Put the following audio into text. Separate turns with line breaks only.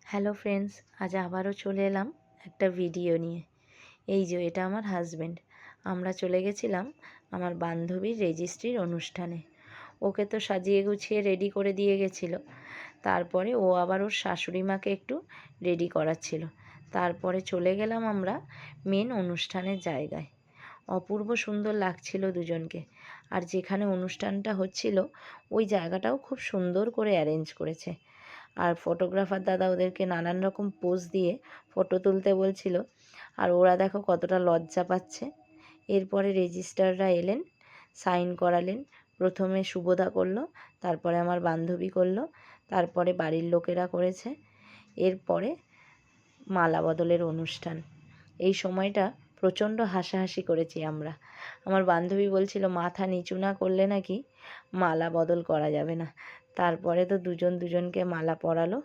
Hello friends, আজ আবারও চলে এলাম একটা ভিডিও নিয়ে। এই যে এটা আমার হাজব্যান্ড। আমরা চলে গেছিলাম আমার বান্ধবীর রেজিস্ট্রির অনুষ্ঠানে। ওকে তো সাজিয়ে গুছিয়ে রেডি করে দিয়ে গেছিলো। তারপরে ও আবার ওর শাশুড়ি মাকে একটু রেডি করাচ্ছিল। তারপরে চলে গেলাম আমরা মেন অনুষ্ঠানের জায়গায়। অপূর্ব সুন্দর লাগছিল দুজনকে। আর যেখানে অনুষ্ঠানটা হচ্ছিল ওই জায়গাটাও খুব সুন্দর করে অ্যারেঞ্জ করেছে। আর ফটোগ্রাফার দাদা ওদেরকে নানান রকম পোজ দিয়ে ফটো তুলতে বলছিল। আর ওরা দেখো কতটা লজ্জা পাচ্ছে। এরপরে রেজিস্ট্রাররা এলেন, সাইন করালেন। প্রথমে শুভদা করলো, তারপরে আমার বান্ধবী করলো, তারপরে বাড়ির লোকেরা করেছে। এরপরে মালা বদলের অনুষ্ঠান। এই সময়টা প্রচণ্ড হাসাহাসি করেছি আমরা। আমার বান্ধবী বলছিল মাথা নিচু না করলে নাকি মালা বদল করা যাবে না। তারপরে তো দুজন দুজনকে মালা পরালো।